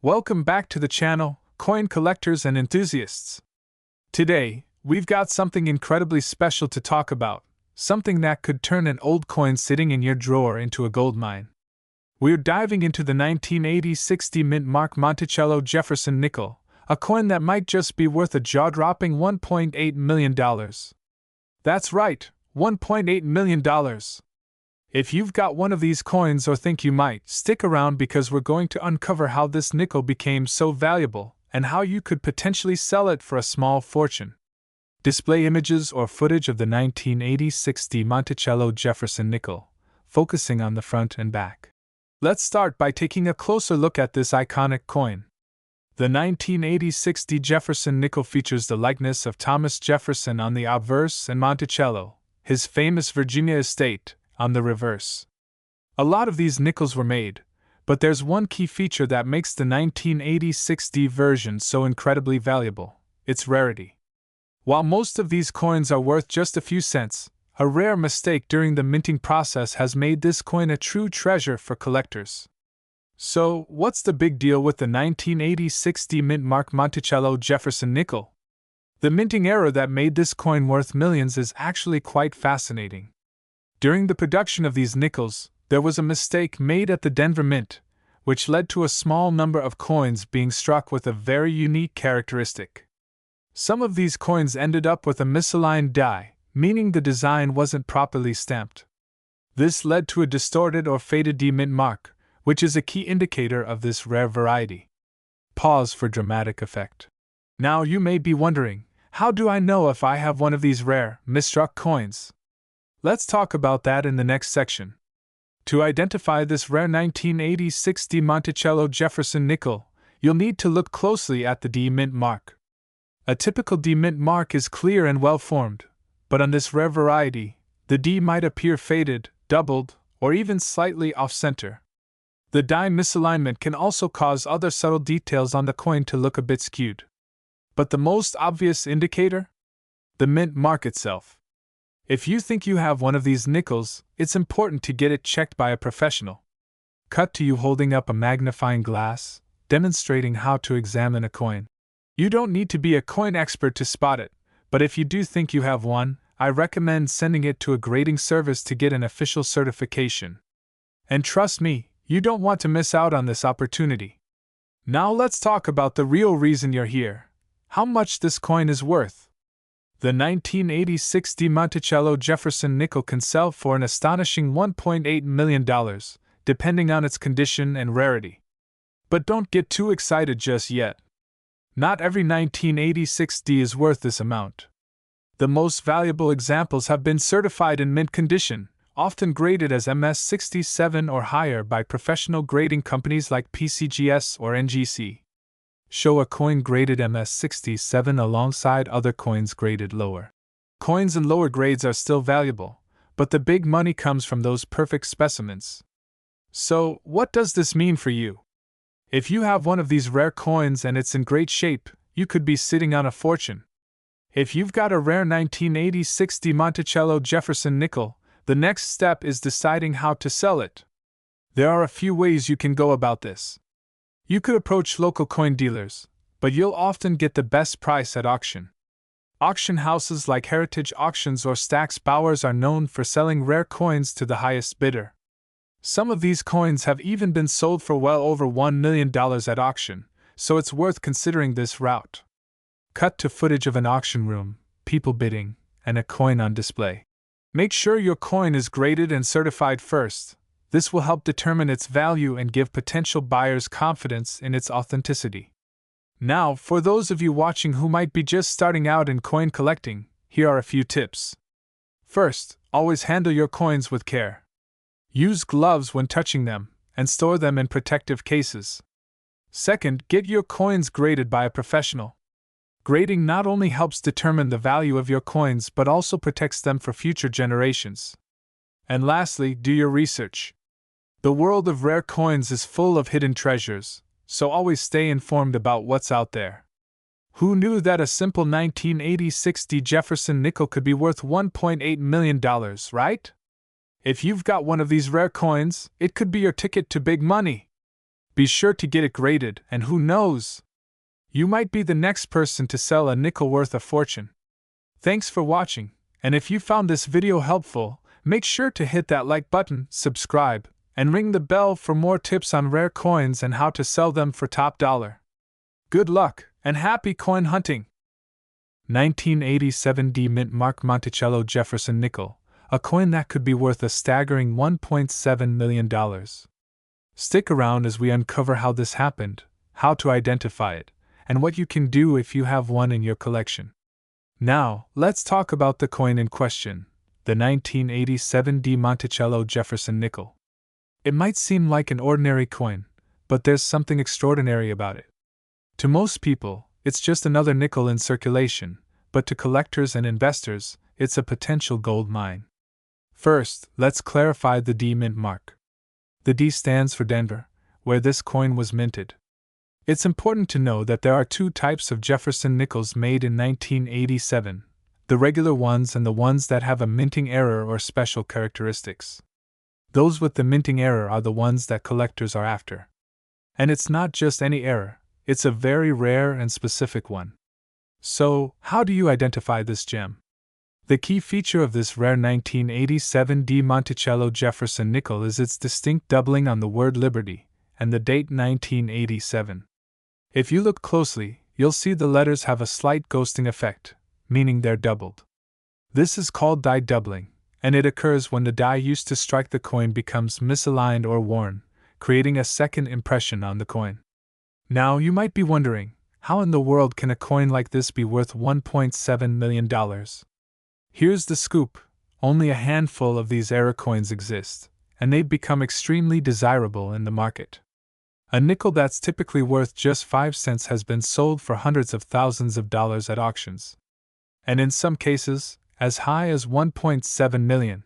Welcome back to the channel, coin collectors and enthusiasts. Today, we've got something incredibly special to talk about, something that could turn an old coin sitting in your drawer into a gold mine. We're diving into the 1980 60 mint mark Monticello Jefferson nickel, a coin that might just be worth a jaw-dropping $1.8 million. That's right, $1.8 million. If you've got one of these coins or think you might, stick around because we're going to uncover how this nickel became so valuable and how you could potentially sell it for a small fortune. Display images or footage of the 1980 60 Monticello Jefferson nickel, focusing on the front and back. Let's start by taking a closer look at this iconic coin. The 1980 60 Jefferson nickel features the likeness of Thomas Jefferson on the obverse and Monticello, his famous Virginia estate, on the reverse. A lot of these nickels were made, but there's one key feature that makes the 1980 60 version so incredibly valuable: its rarity. While most of these coins are worth just a few cents, a rare mistake during the minting process has made this coin a true treasure for collectors. So, what's the big deal with the 1980 60 mint mark Monticello Jefferson nickel? The minting error that made this coin worth millions is actually quite fascinating. During the production of these nickels, there was a mistake made at the Denver Mint, which led to a small number of coins being struck with a very unique characteristic. Some of these coins ended up with a misaligned die, meaning the design wasn't properly stamped. This led to a distorted or faded D-mint mark, which is a key indicator of this rare variety. Pause for dramatic effect. Now you may be wondering, how do I know if I have one of these rare, misstruck coins? Let's talk about that in the next section. To identify this rare 1980 60 Monticello Jefferson nickel, you'll need to look closely at the D-mint mark. A typical D-mint mark is clear and well-formed, but on this rare variety, the D might appear faded, doubled, or even slightly off-center. The die misalignment can also cause other subtle details on the coin to look a bit skewed. But the most obvious indicator? The mint mark itself. If you think you have one of these nickels, it's important to get it checked by a professional. Cut to you holding up a magnifying glass, demonstrating how to examine a coin. You don't need to be a coin expert to spot it, but if you do think you have one, I recommend sending it to a grading service to get an official certification. And trust me, you don't want to miss out on this opportunity. Now let's talk about the real reason you're here: how much this coin is worth. The 1980 60 Monticello Jefferson nickel can sell for an astonishing $1.8 million, depending on its condition and rarity. But don't get too excited just yet. Not every 1980 60 is worth this amount. The most valuable examples have been certified in mint condition, often graded as MS67 or higher by professional grading companies like PCGS or NGC. Show a coin graded MS67 alongside other coins graded lower. Coins in lower grades are still valuable, but the big money comes from those perfect specimens. So, what does this mean for you? If you have one of these rare coins and it's in great shape, you could be sitting on a fortune. If you've got a rare 1980 60 Monticello Jefferson nickel, the next step is deciding how to sell it. There are a few ways you can go about this. You could approach local coin dealers, but you'll often get the best price at auction. Auction houses like Heritage Auctions or Stack's Bowers are known for selling rare coins to the highest bidder. Some of these coins have even been sold for well over $1 million at auction, so it's worth considering this route. Cut to footage of an auction room, people bidding, and a coin on display. Make sure your coin is graded and certified first. This will help determine its value and give potential buyers confidence in its authenticity. Now, for those of you watching who might be just starting out in coin collecting, here are a few tips. First, always handle your coins with care. Use gloves when touching them, and store them in protective cases. Second, get your coins graded by a professional. Grading not only helps determine the value of your coins but also protects them for future generations. And lastly, do your research. The world of rare coins is full of hidden treasures, so always stay informed about what's out there. Who knew that a simple 1980 60 Jefferson nickel could be worth $1.8 million, right? If you've got one of these rare coins, it could be your ticket to big money. Be sure to get it graded, and who knows? You might be the next person to sell a nickel worth a fortune. Thanks for watching, and if you found this video helpful, make sure to hit that like button, subscribe, and ring the bell for more tips on rare coins and how to sell them for top dollar. Good luck, and happy coin hunting! 1987 D Mint Mark Monticello Jefferson Nickel, a coin that could be worth a staggering $1.7 million. Stick around as we uncover how this happened, how to identify it, and what you can do if you have one in your collection. Now, let's talk about the coin in question, the 1987 D Monticello Jefferson Nickel. It might seem like an ordinary coin, but there's something extraordinary about it. To most people, it's just another nickel in circulation, but to collectors and investors, it's a potential gold mine. First, let's clarify the D Mint mark. The D stands for Denver, where this coin was minted. It's important to know that there are two types of Jefferson nickels made in 1987, the regular ones and the ones that have a minting error or special characteristics. Those with the minting error are the ones that collectors are after. And it's not just any error, it's a very rare and specific one. So, how do you identify this gem? The key feature of this rare 1987 D Monticello Jefferson nickel is its distinct doubling on the word Liberty, and the date 1987. If you look closely, you'll see the letters have a slight ghosting effect, meaning they're doubled. This is called die doubling, and it occurs when the die used to strike the coin becomes misaligned or worn, creating a second impression on the coin. Now you might be wondering, how in the world can a coin like this be worth $1.7 million? Here's the scoop: only a handful of these error coins exist, and they've become extremely desirable in the market. A nickel that's typically worth just 5 cents has been sold for hundreds of thousands of dollars at auctions. And in some cases, as high as $1.7 million.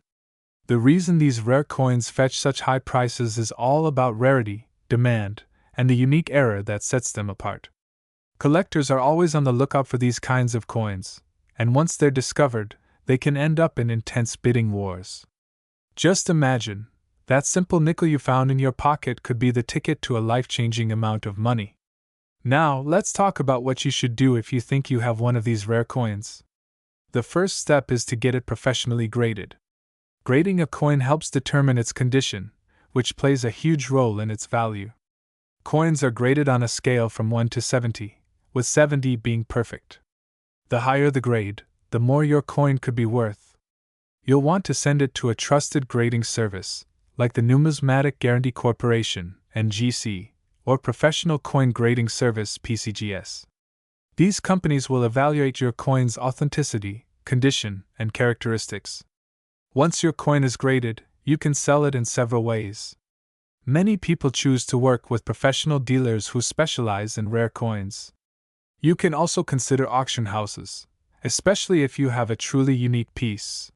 The reason these rare coins fetch such high prices is all about rarity, demand, and the unique error that sets them apart. Collectors are always on the lookout for these kinds of coins, and once they're discovered, they can end up in intense bidding wars. Just imagine, that simple nickel you found in your pocket could be the ticket to a life-changing amount of money. Now, let's talk about what you should do if you think you have one of these rare coins. The first step is to get it professionally graded. Grading a coin helps determine its condition, which plays a huge role in its value. Coins are graded on a scale from 1 to 70, with 70 being perfect. The higher the grade, the more your coin could be worth. You'll want to send it to a trusted grading service, like the Numismatic Guarantee Corporation, NGC, or Professional Coin Grading Service, PCGS. These companies will evaluate your coin's authenticity, condition, and characteristics. Once your coin is graded, you can sell it in several ways. Many people choose to work with professional dealers who specialize in rare coins. You can also consider auction houses, especially if you have a truly unique piece.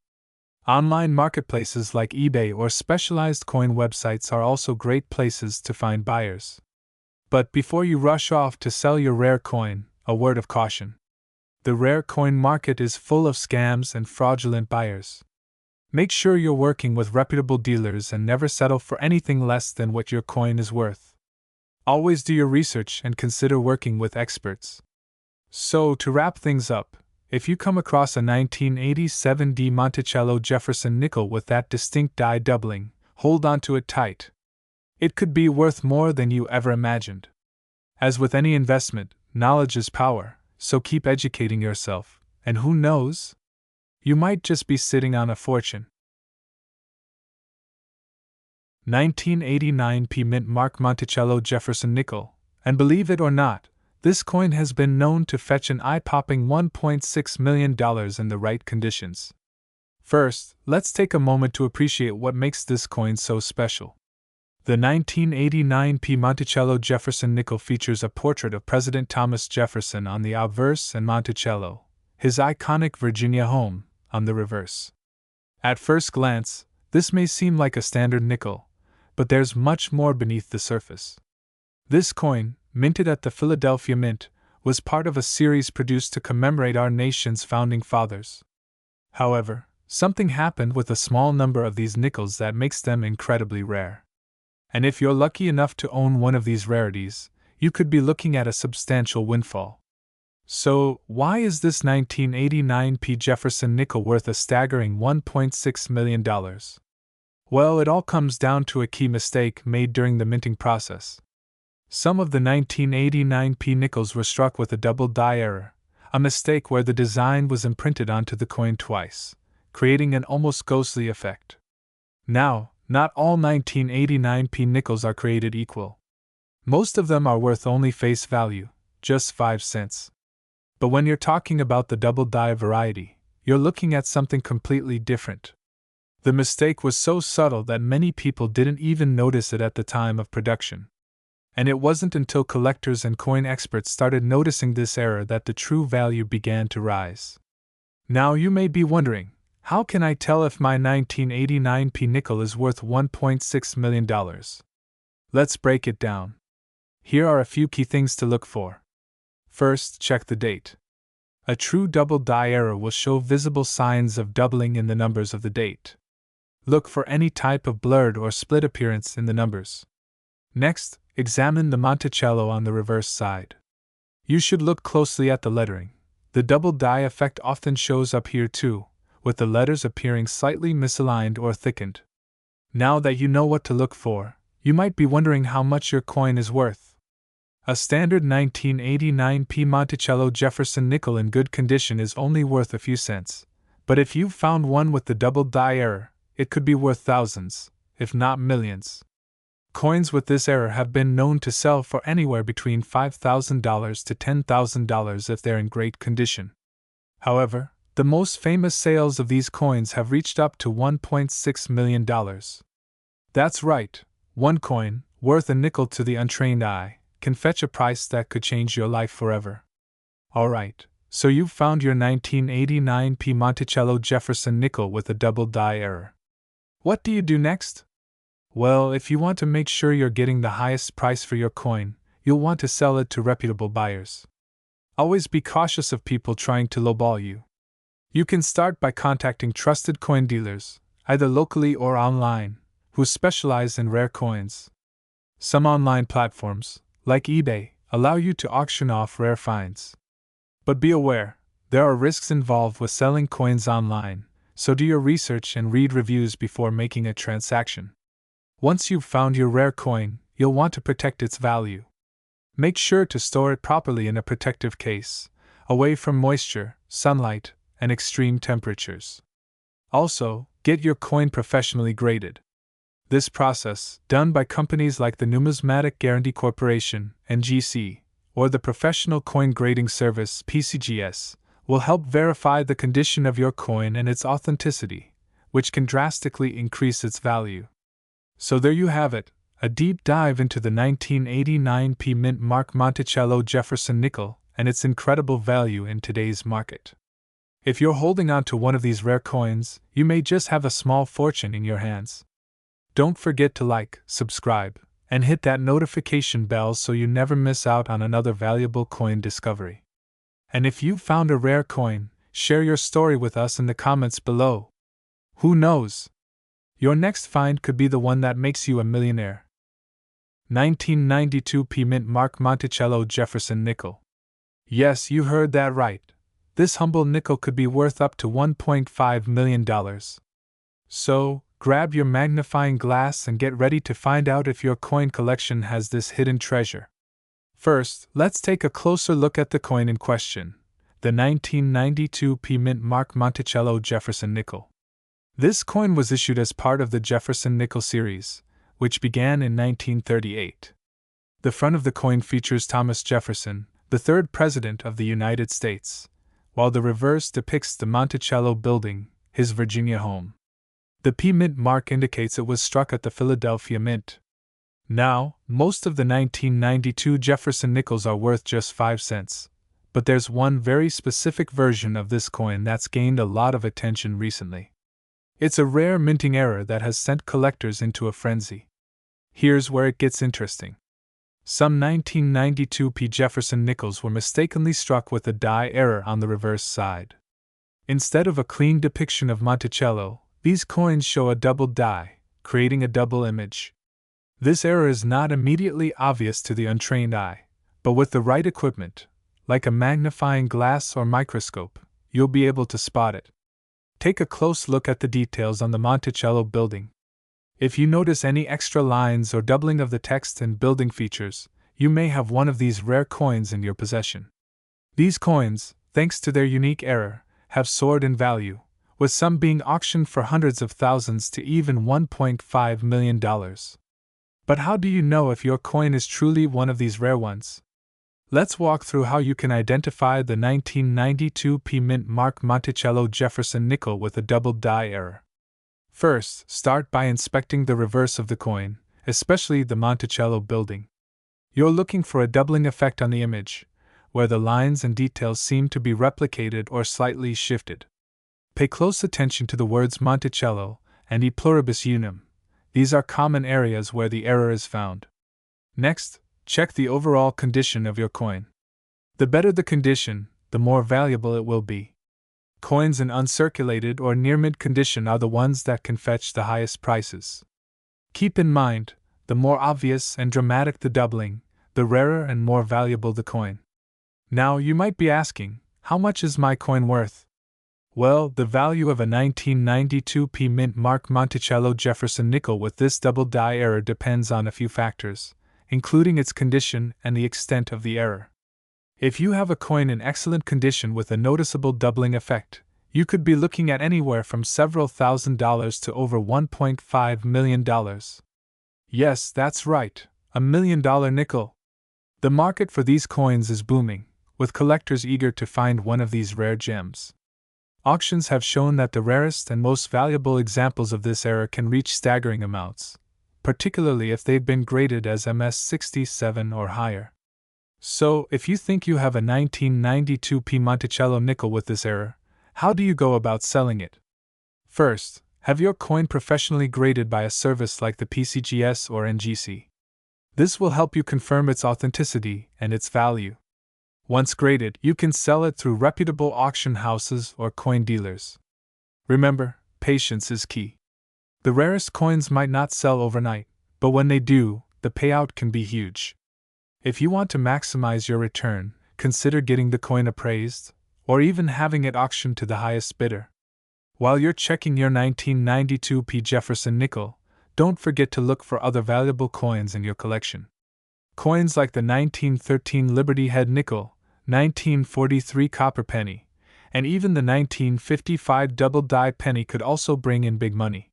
Online marketplaces like eBay or specialized coin websites are also great places to find buyers. But before you rush off to sell your rare coin, a word of caution. The rare coin market is full of scams and fraudulent buyers. Make sure you're working with reputable dealers and never settle for anything less than what your coin is worth. Always do your research and consider working with experts. So, to wrap things up, if you come across a 1987 D Monticello Jefferson nickel with that distinct die doubling, hold on to it tight. It could be worth more than you ever imagined. As with any investment, knowledge is power, so keep educating yourself, and who knows? You might just be sitting on a fortune. 1989 P Mint Mark Monticello Jefferson nickel, and believe it or not, this coin has been known to fetch an eye-popping $1.6 million in the right conditions. First, let's take a moment to appreciate what makes this coin so special. The 1989 P Monticello Jefferson nickel features a portrait of President Thomas Jefferson on the obverse and Monticello, his iconic Virginia home, on the reverse. At first glance, this may seem like a standard nickel, but there's much more beneath the surface. This coin, minted at the Philadelphia Mint, was part of a series produced to commemorate our nation's founding fathers. However, something happened with a small number of these nickels that makes them incredibly rare. And if you're lucky enough to own one of these rarities, you could be looking at a substantial windfall. So, why is this 1989 P. Jefferson nickel worth a staggering $1.6 million? Well, it all comes down to a key mistake made during the minting process. Some of the 1989 P nickels were struck with a double die error, a mistake where the design was imprinted onto the coin twice, creating an almost ghostly effect. Now, not all 1989 P nickels are created equal. Most of them are worth only face value, just 5 cents. But when you're talking about the double die variety, you're looking at something completely different. The mistake was so subtle that many people didn't even notice it at the time of production. And it wasn't until collectors and coin experts started noticing this error that the true value began to rise. Now you may be wondering, how can I tell if my 1989 P nickel is worth $1.6 million? Let's break it down. Here are a few key things to look for. First, check the date. A true double die error will show visible signs of doubling in the numbers of the date. Look for any type of blurred or split appearance in the numbers. Next, examine the Monticello on the reverse side. You should look closely at the lettering. The double die effect often shows up here too, with the letters appearing slightly misaligned or thickened. Now that you know what to look for, you might be wondering how much your coin is worth. A standard 1989 P Monticello Jefferson nickel in good condition is only worth a few cents, but if you've found one with the double die error, it could be worth thousands, if not millions. Coins with this error have been known to sell for anywhere between $5,000 to $10,000 if they're in great condition. However, the most famous sales of these coins have reached up to $1.6 million. That's right, one coin, worth a nickel to the untrained eye, can fetch a price that could change your life forever. Alright, so you've found your 1989 P Monticello Jefferson nickel with a double die error. What do you do next? Well, if you want to make sure you're getting the highest price for your coin, you'll want to sell it to reputable buyers. Always be cautious of people trying to lowball you. You can start by contacting trusted coin dealers, either locally or online, who specialize in rare coins. Some online platforms, like eBay, allow you to auction off rare finds. But be aware, there are risks involved with selling coins online, so do your research and read reviews before making a transaction. Once you've found your rare coin, you'll want to protect its value. Make sure to store it properly in a protective case, away from moisture, sunlight, and extreme temperatures. Also, get your coin professionally graded. This process, done by companies like the Numismatic Guarantee Corporation, NGC, or the Professional Coin Grading Service, PCGS, will help verify the condition of your coin and its authenticity, which can drastically increase its value. So there you have it, a deep dive into the 1989 P Mint Mark Monticello Jefferson nickel and its incredible value in today's market. If you're holding on to one of these rare coins, you may just have a small fortune in your hands. Don't forget to like, subscribe, and hit that notification bell so you never miss out on another valuable coin discovery. And if you found a rare coin, share your story with us in the comments below. Who knows? Your next find could be the one that makes you a millionaire. 1992 P Mint Mark Monticello Jefferson nickel. Yes, you heard that right. This humble nickel could be worth up to $1.5 million. So, grab your magnifying glass and get ready to find out if your coin collection has this hidden treasure. First, let's take a closer look at the coin in question, the 1992 P Mint Mark Monticello Jefferson nickel. This coin was issued as part of the Jefferson nickel series, which began in 1938. The front of the coin features Thomas Jefferson, the third President of the United States, while the reverse depicts the Monticello building, his Virginia home. The P Mint mark indicates it was struck at the Philadelphia Mint. Now, most of the 1992 Jefferson nickels are worth just 5 cents, but there's one very specific version of this coin that's gained a lot of attention recently. It's a rare minting error that has sent collectors into a frenzy. Here's where it gets interesting. Some 1992 P Jefferson nickels were mistakenly struck with a die error on the reverse side. Instead of a clean depiction of Monticello, these coins show a double die, creating a double image. This error is not immediately obvious to the untrained eye, but with the right equipment, like a magnifying glass or microscope, you'll be able to spot it. Take a close look at the details on the Monticello building. If you notice any extra lines or doubling of the text and building features, you may have one of these rare coins in your possession. These coins, thanks to their unique error, have soared in value, with some being auctioned for hundreds of thousands to even $1.5 million. But how do you know if your coin is truly one of these rare ones? Let's walk through how you can identify the 1992 P Mint Mark Monticello Jefferson nickel with a double die error. First, start by inspecting the reverse of the coin, especially the Monticello building. You're looking for a doubling effect on the image, where the lines and details seem to be replicated or slightly shifted. Pay close attention to the words Monticello and E pluribus unum. These are common areas where the error is found. Next, check the overall condition of your coin. The better the condition, the more valuable it will be. Coins in uncirculated or near-mint condition are the ones that can fetch the highest prices. Keep in mind, the more obvious and dramatic the doubling, the rarer and more valuable the coin. Now you might be asking, how much is my coin worth? Well, the value of a 1992 P Mint Mark Monticello Jefferson nickel with this double die error depends on a few factors, including its condition and the extent of the error. If you have a coin in excellent condition with a noticeable doubling effect, you could be looking at anywhere from several $1,000s to over $1.5 million. Yes, that's right, $1 million nickel. The market for these coins is booming, with collectors eager to find one of these rare gems. Auctions have shown that the rarest and most valuable examples of this error can reach staggering amounts, particularly if they've been graded as MS67 or higher. So, if you think you have a 1992 P Monticello nickel with this error, how do you go about selling it? First, have your coin professionally graded by a service like the PCGS or NGC. This will help you confirm its authenticity and its value. Once graded, you can sell it through reputable auction houses or coin dealers. Remember, patience is key. The rarest coins might not sell overnight, but when they do, the payout can be huge. If you want to maximize your return, consider getting the coin appraised, or even having it auctioned to the highest bidder. While you're checking your 1992 P Jefferson nickel, don't forget to look for other valuable coins in your collection. Coins like the 1913 Liberty Head nickel, 1943 copper penny, and even the 1955 double die penny could also bring in big money.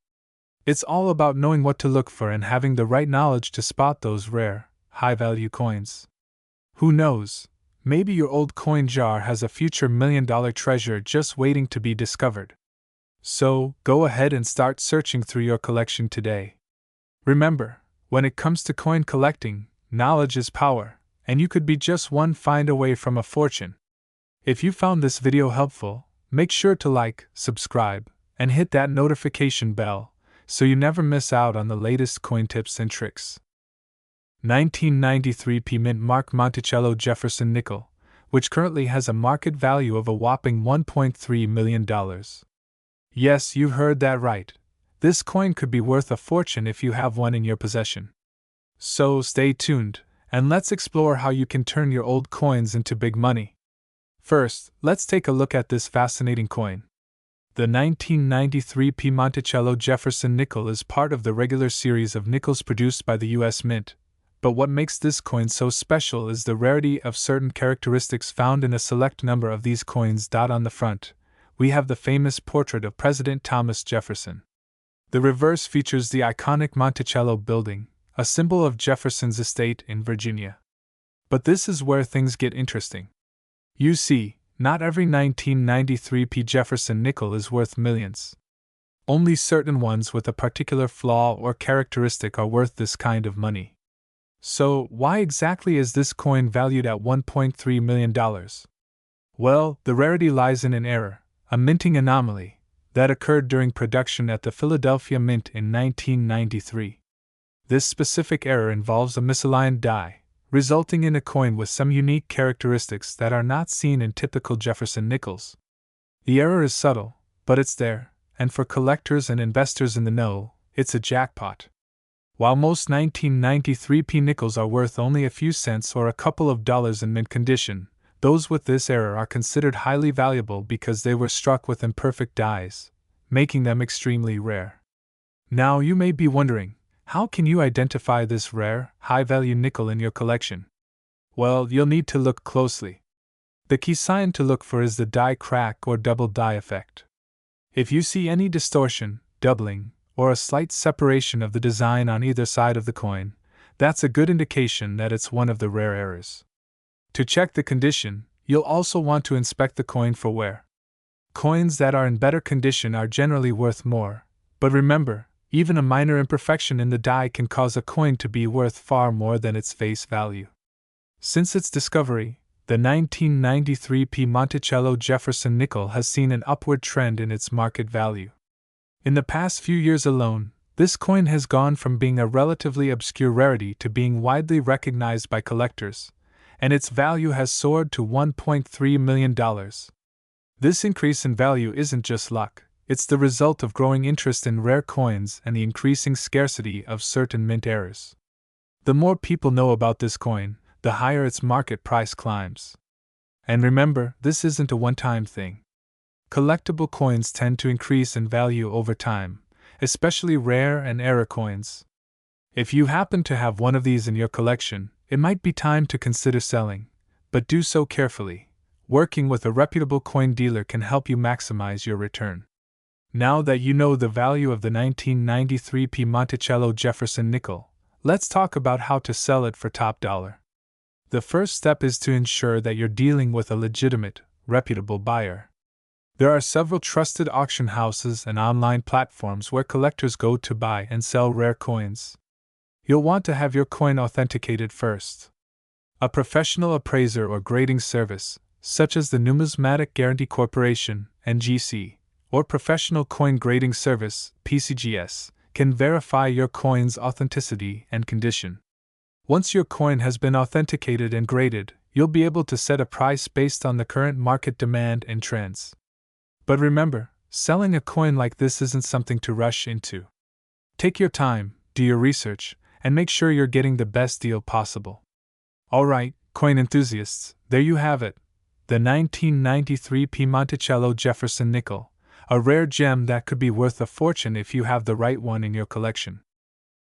It's all about knowing what to look for and having the right knowledge to spot those rare, high-value coins. Who knows, maybe your old coin jar has a future million-dollar treasure just waiting to be discovered. So, go ahead and start searching through your collection today. Remember, when it comes to coin collecting, knowledge is power, and you could be just one find away from a fortune. If you found this video helpful, make sure to like, subscribe, and hit that notification bell so you never miss out on the latest coin tips and tricks. 1993 P Mint Mark Monticello Jefferson nickel, which currently has a market value of a whopping $1.3 million. Yes, you heard that right. This coin could be worth a fortune if you have one in your possession. So stay tuned, and let's explore how you can turn your old coins into big money. First, let's take a look at this fascinating coin. The 1993 P Monticello Jefferson nickel is part of the regular series of nickels produced by the U.S. Mint, but what makes this coin so special is the rarity of certain characteristics found in a select number of these coins. On the front, we have the famous portrait of President Thomas Jefferson. The reverse features the iconic Monticello building, a symbol of Jefferson's estate in Virginia. But this is where things get interesting. You see, not every 1993 P Jefferson nickel is worth millions. Only certain ones with a particular flaw or characteristic are worth this kind of money. So, why exactly is this coin valued at $1.3 million? Well, the rarity lies in an error, a minting anomaly, that occurred during production at the Philadelphia Mint in 1993. This specific error involves a misaligned die, resulting in a coin with some unique characteristics that are not seen in typical Jefferson nickels. The error is subtle, but it's there, and for collectors and investors in the know, it's a jackpot. While most 1993p nickels are worth only a few cents or a couple of dollars in mint condition, those with this error are considered highly valuable because they were struck with imperfect dies, making them extremely rare. Now you may be wondering, how can you identify this rare, high-value nickel in your collection? Well, you'll need to look closely. The key sign to look for is the die crack or double die effect. If you see any distortion, doubling, or a slight separation of the design on either side of the coin, that's a good indication that it's one of the rare errors. To check the condition, you'll also want to inspect the coin for wear. Coins that are in better condition are generally worth more, but remember, even a minor imperfection in the die can cause a coin to be worth far more than its face value. Since its discovery, the 1993p Monticello Jefferson nickel has seen an upward trend in its market value. In the past few years alone, this coin has gone from being a relatively obscure rarity to being widely recognized by collectors, and its value has soared to $1.3 million. This increase in value isn't just luck, it's the result of growing interest in rare coins and the increasing scarcity of certain mint errors. The more people know about this coin, the higher its market price climbs. And remember, this isn't a one-time thing. Collectible coins tend to increase in value over time, especially rare and error coins. If you happen to have one of these in your collection, it might be time to consider selling, but do so carefully. Working with a reputable coin dealer can help you maximize your return. Now that you know the value of the 1993p Monticello Jefferson nickel, let's talk about how to sell it for top dollar. The first step is to ensure that you're dealing with a legitimate, reputable buyer. There are several trusted auction houses and online platforms where collectors go to buy and sell rare coins. You'll want to have your coin authenticated first. A professional appraiser or grading service, such as the Numismatic Guarantee Corporation, NGC, or Professional Coin Grading Service, PCGS, can verify your coin's authenticity and condition. Once your coin has been authenticated and graded, you'll be able to set a price based on the current market demand and trends. But remember, selling a coin like this isn't something to rush into. Take your time, do your research, and make sure you're getting the best deal possible. Alright, coin enthusiasts, there you have it. The 1993p Monticello Jefferson nickel, a rare gem that could be worth a fortune if you have the right one in your collection.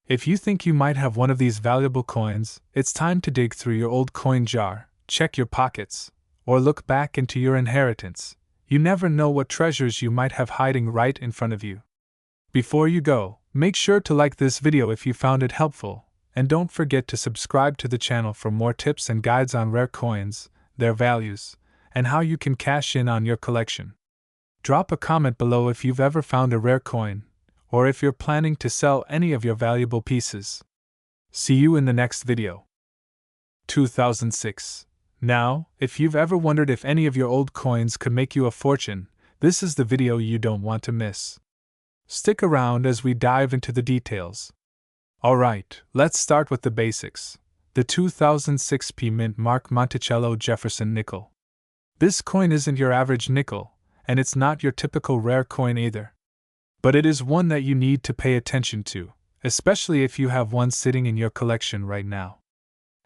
If you think you might have one of these valuable coins, it's time to dig through your old coin jar, check your pockets, or look back into your inheritance. You never know what treasures you might have hiding right in front of you. Before you go, make sure to like this video if you found it helpful, and don't forget to subscribe to the channel for more tips and guides on rare coins, their values, and how you can cash in on your collection. Drop a comment below if you've ever found a rare coin, or if you're planning to sell any of your valuable pieces. See you in the next video. 2006. Now, if you've ever wondered if any of your old coins could make you a fortune, this is the video you don't want to miss. Stick around as we dive into the details. Alright, let's start with the basics. The 2006p Mint Mark Monticello Jefferson nickel. This coin isn't your average nickel, and it's not your typical rare coin either. But it is one that you need to pay attention to, especially if you have one sitting in your collection right now.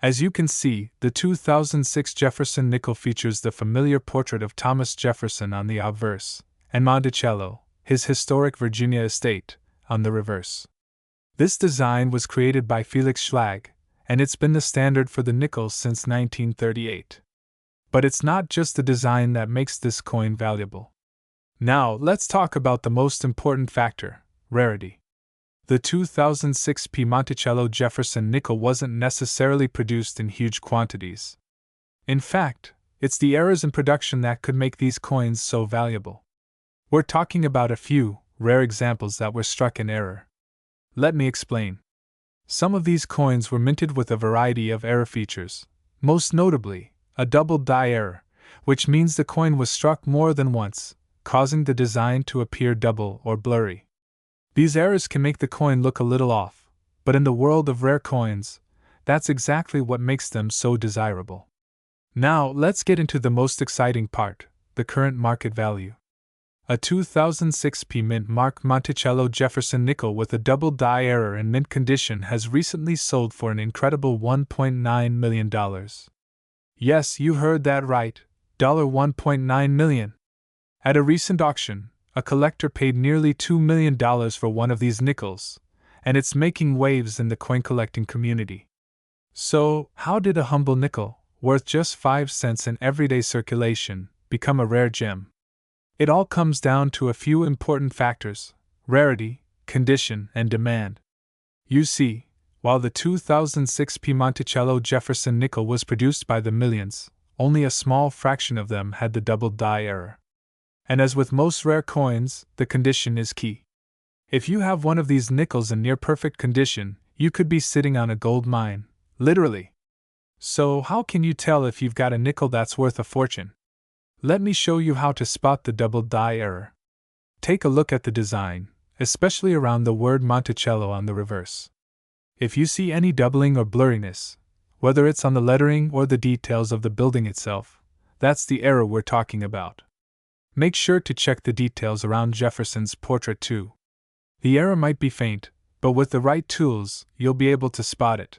As you can see, the 2006 Jefferson nickel features the familiar portrait of Thomas Jefferson on the obverse, and Monticello, his historic Virginia estate, on the reverse. This design was created by Felix Schlag, and it's been the standard for the nickels since 1938. But it's not just the design that makes this coin valuable. Now, let's talk about the most important factor, rarity. The 2006p Monticello Jefferson nickel wasn't necessarily produced in huge quantities. In fact, it's the errors in production that could make these coins so valuable. We're talking about a few rare examples that were struck in error. Let me explain. Some of these coins were minted with a variety of error features, most notably, a double die error, which means the coin was struck more than once, causing the design to appear double or blurry. These errors can make the coin look a little off, but in the world of rare coins, that's exactly what makes them so desirable. Now, let's get into the most exciting part, the current market value. A 2006 mint mark Monticello Jefferson nickel with a double die error in mint condition has recently sold for an incredible $1.9 million. Yes, you heard that right, $1.9 million. At a recent auction, a collector paid nearly $2 million for one of these nickels, and it's making waves in the coin collecting community. So, how did a humble nickel, worth just 5 cents in everyday circulation, become a rare gem? It all comes down to a few important factors: rarity, condition, and demand. You see, while the 2006 Monticello Jefferson nickel was produced by the millions, only a small fraction of them had the double die error. And as with most rare coins, the condition is key. If you have one of these nickels in near perfect condition, you could be sitting on a gold mine, literally. So, how can you tell if you've got a nickel that's worth a fortune? Let me show you how to spot the double die error. Take a look at the design, especially around the word Monticello on the reverse. If you see any doubling or blurriness, whether it's on the lettering or the details of the building itself, that's the error we're talking about. Make sure to check the details around Jefferson's portrait too. The error might be faint, but with the right tools, you'll be able to spot it.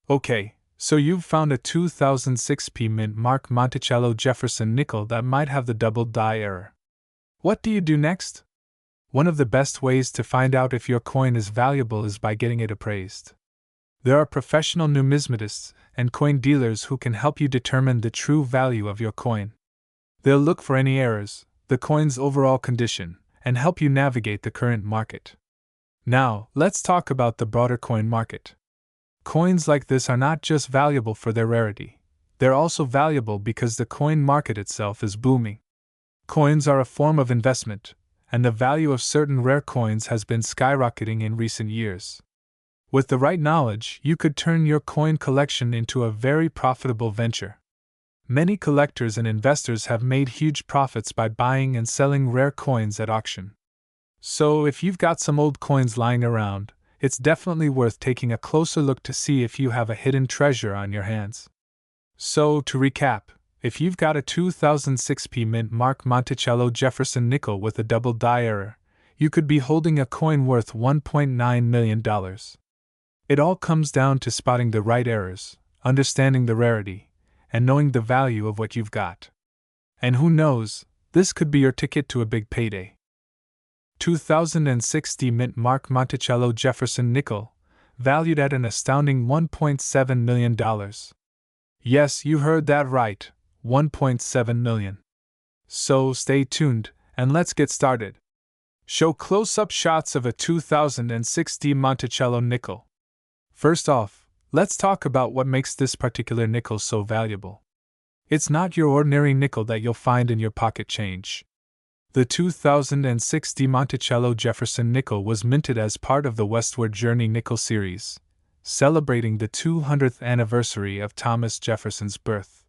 Okay, so you've found a 2006 mint mark Monticello Jefferson nickel that might have the double die error. What do you do next? One of the best ways to find out if your coin is valuable is by getting it appraised. There are professional numismatists and coin dealers who can help you determine the true value of your coin. They'll look for any errors, the coin's overall condition, and help you navigate the current market. Now, let's talk about the broader coin market. Coins like this are not just valuable for their rarity, they're also valuable because the coin market itself is booming. Coins are a form of investment, and the value of certain rare coins has been skyrocketing in recent years. With the right knowledge, you could turn your coin collection into a very profitable venture. Many collectors and investors have made huge profits by buying and selling rare coins at auction. So, if you've got some old coins lying around, it's definitely worth taking a closer look to see if you have a hidden treasure on your hands. So, to recap, if you've got a 2006 mint mark Monticello Jefferson nickel with a double die error, you could be holding a coin worth $1.9 million. It all comes down to spotting the right errors, understanding the rarity, and knowing the value of what you've got. And who knows, this could be your ticket to a big payday. 2006 mint mark Monticello Jefferson nickel, valued at an astounding $1.7 million. Yes, you heard that right, $1.7 million. So stay tuned, and let's get started. Show close-up shots of a 2006 Monticello nickel. First off, let's talk about what makes this particular nickel so valuable. It's not your ordinary nickel that you'll find in your pocket change. The 2006 Monticello Jefferson nickel was minted as part of the Westward Journey nickel series, celebrating the 200th anniversary of Thomas Jefferson's birth.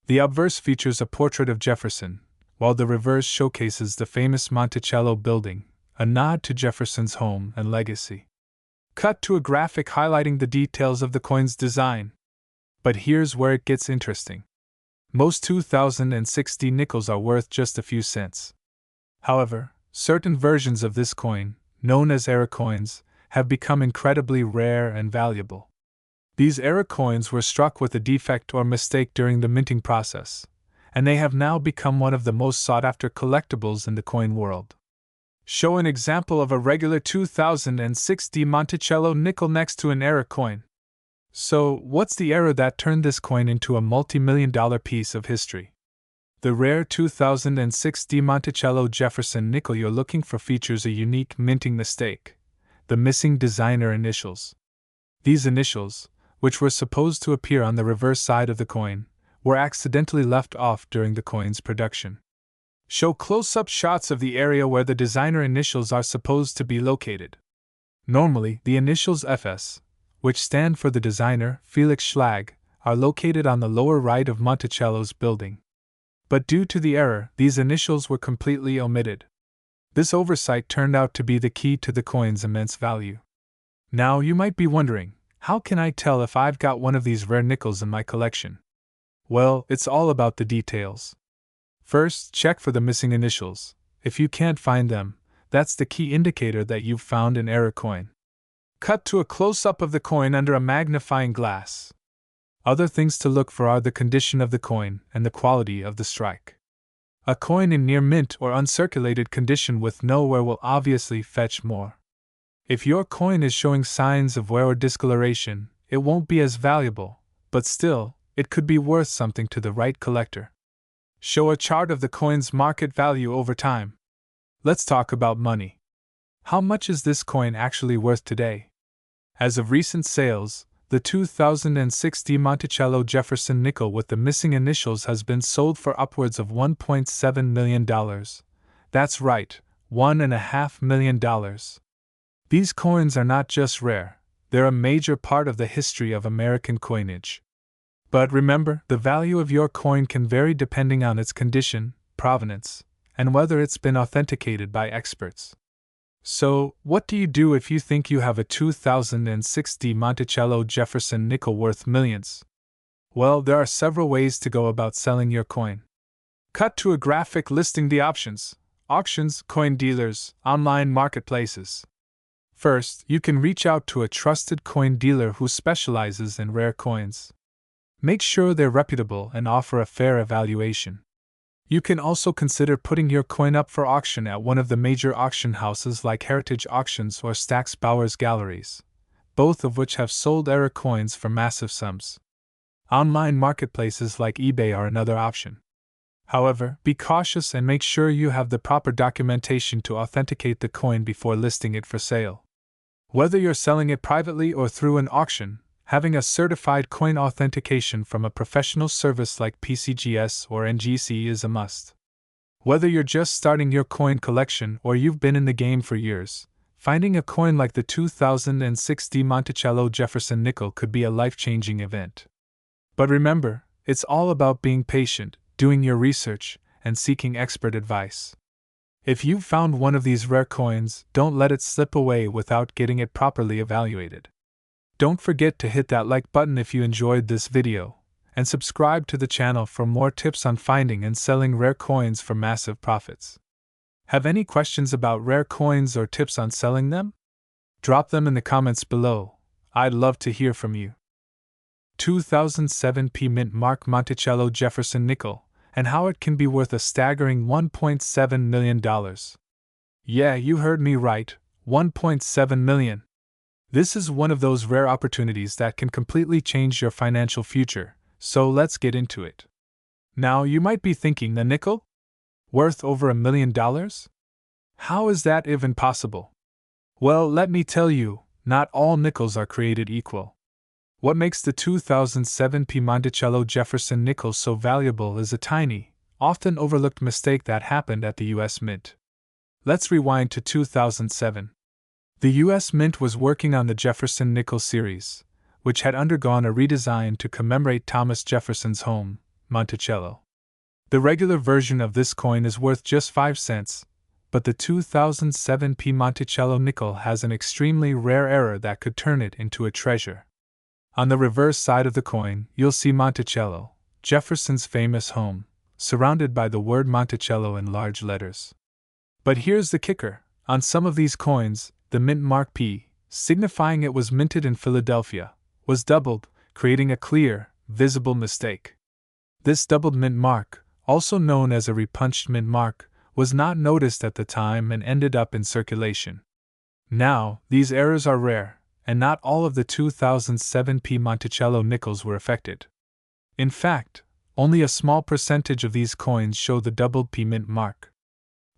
The obverse features a portrait of Jefferson, while the reverse showcases the famous Monticello building, a nod to Jefferson's home and legacy. Cut to a graphic highlighting the details of the coin's design. But here's where it gets interesting. Most 2006 nickels are worth just a few cents. However, certain versions of this coin, known as error coins, have become incredibly rare and valuable. These error coins were struck with a defect or mistake during the minting process, and they have now become one of the most sought-after collectibles in the coin world. Show an example of a regular 2006 Monticello nickel next to an error coin. So, what's the error that turned this coin into a multi-million-dollar piece of history? The rare 2006 Monticello Jefferson nickel you're looking for features a unique minting mistake: the missing designer initials. These initials, which were supposed to appear on the reverse side of the coin, were accidentally left off during the coin's production. Show close-up shots of the area where the designer initials are supposed to be located. Normally, the initials FS, which stand for the designer, Felix Schlag, are located on the lower right of Monticello's building. But due to the error, these initials were completely omitted. This oversight turned out to be the key to the coin's immense value. Now you might be wondering, how can I tell if I've got one of these rare nickels in my collection? Well, it's all about the details. First, check for the missing initials, If you can't find them, that's the key indicator that you've found an error coin. Cut to a close-up of the coin under a magnifying glass. Other things to look for are the condition of the coin and the quality of the strike. A coin in near mint or uncirculated condition with no wear will obviously fetch more. If your coin is showing signs of wear or discoloration, it won't be as valuable, but still, it could be worth something to the right collector. Show a chart of the coin's market value over time. Let's talk about money. How much is this coin actually worth today? As of recent sales, the 2060 Monticello Jefferson nickel with the missing initials has been sold for upwards of $1.7 million. That's right, $1.5 million. These coins are not just rare, they're a major part of the history of American coinage. But remember, the value of your coin can vary depending on its condition, provenance, and whether it's been authenticated by experts. So, what do you do if you think you have a 2060 Monticello Jefferson nickel worth millions? Well, there are several ways to go about selling your coin. Cut to a graphic listing the options: auctions, coin dealers, online marketplaces. First, you can reach out to a trusted coin dealer who specializes in rare coins. Make sure they're reputable and offer a fair evaluation. You can also consider putting your coin up for auction at one of the major auction houses like Heritage Auctions or Stack's Bowers Galleries, both of which have sold error coins for massive sums. Online marketplaces like eBay are another option. However, be cautious and make sure you have the proper documentation to authenticate the coin before listing it for sale. Whether you're selling it privately or through an auction, having a certified coin authentication from a professional service like PCGS or NGC is a must. Whether you're just starting your coin collection or you've been in the game for years, finding a coin like the 2060 Monticello Jefferson nickel could be a life-changing event. But remember, it's all about being patient, doing your research, and seeking expert advice. If you've found one of these rare coins, don't let it slip away without getting it properly evaluated. Don't forget to hit that like button if you enjoyed this video, and subscribe to the channel for more tips on finding and selling rare coins for massive profits. Have any questions about rare coins or tips on selling them? Drop them in the comments below. I'd love to hear from you. 2007 P Mint Mark Monticello Jefferson nickel, and how it can be worth a staggering $1.7 million. Yeah, you heard me right, $1.7 million. This is one of those rare opportunities that can completely change your financial future, so let's get into it. Now, you might be thinking, the nickel? Worth over $1 million? How is that even possible? Well, let me tell you, not all nickels are created equal. What makes the 2007 P Monticello Jefferson nickel so valuable is a tiny, often overlooked mistake that happened at the US Mint. Let's rewind to 2007. The U.S. Mint was working on the Jefferson nickel series, which had undergone a redesign to commemorate Thomas Jefferson's home, Monticello. The regular version of this coin is worth just 5 cents, but the 2007 P Monticello nickel has an extremely rare error that could turn it into a treasure. On the reverse side of the coin, you'll see Monticello, Jefferson's famous home, surrounded by the word Monticello in large letters. But here's the kicker: on some of these coins, the mint mark P, signifying it was minted in Philadelphia, was doubled, creating a clear, visible mistake. This doubled mint mark, also known as a repunched mint mark, was not noticed at the time and ended up in circulation. Now, these errors are rare, and not all of the 2007 P Monticello nickels were affected. In fact, only a small percentage of these coins show the doubled P mint mark.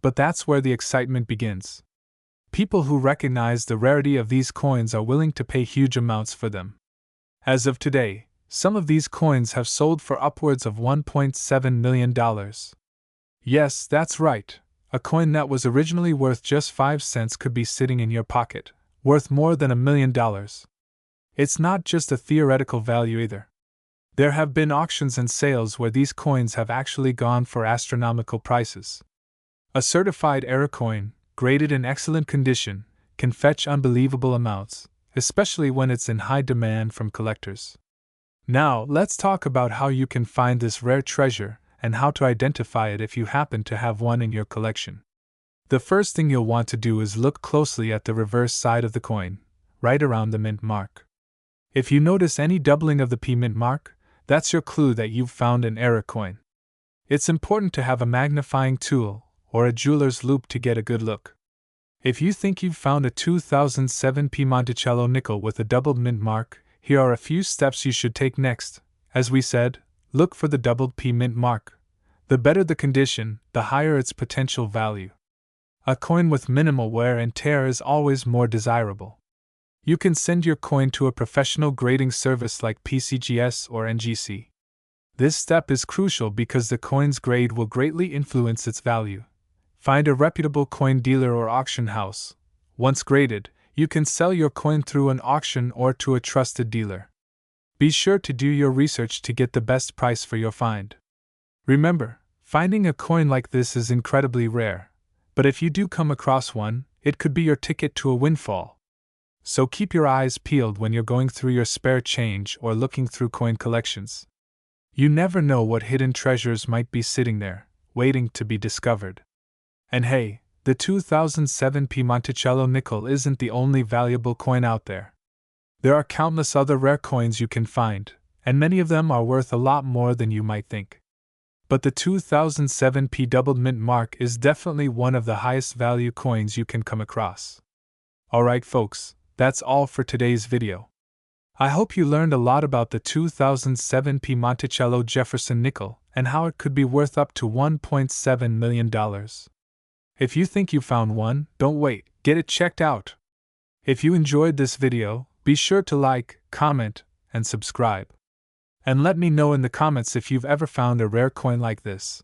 But that's where the excitement begins. People who recognize the rarity of these coins are willing to pay huge amounts for them. As of today, some of these coins have sold for upwards of $1.7 million. Yes, that's right. A coin that was originally worth just 5 cents could be sitting in your pocket, worth more than $1 million. It's not just a theoretical value either. There have been auctions and sales where these coins have actually gone for astronomical prices. A certified error coin, graded in excellent condition, can fetch unbelievable amounts, especially when it's in high demand from collectors. Now, let's talk about how you can find this rare treasure and how to identify it if you happen to have one in your collection. The first thing you'll want to do is look closely at the reverse side of the coin, right around the mint mark. If you notice any doubling of the P mint mark, that's your clue that you've found an error coin. It's important to have a magnifying tool or a jeweler's loupe to get a good look. If you think you've found a 2007 P Monticello nickel with a doubled mint mark, here are a few steps you should take next. As we said, look for the doubled P mint mark. The better the condition, the higher its potential value. A coin with minimal wear and tear is always more desirable. You can send your coin to a professional grading service like PCGS or NGC. This step is crucial because the coin's grade will greatly influence its value. Find a reputable coin dealer or auction house. Once graded, you can sell your coin through an auction or to a trusted dealer. Be sure to do your research to get the best price for your find. Remember, finding a coin like this is incredibly rare, but if you do come across one, it could be your ticket to a windfall. So keep your eyes peeled when you're going through your spare change or looking through coin collections. You never know what hidden treasures might be sitting there, waiting to be discovered. And hey, the 2007 P Monticello nickel isn't the only valuable coin out there. There are countless other rare coins you can find, and many of them are worth a lot more than you might think. But the 2007 P doubled mint mark is definitely one of the highest value coins you can come across. Alright folks, that's all for today's video. I hope you learned a lot about the 2007 P Monticello Jefferson nickel and how it could be worth up to $1.7 million. If you think you found one, don't wait, get it checked out. If you enjoyed this video, be sure to like, comment, and subscribe. And let me know in the comments if you've ever found a rare coin like this.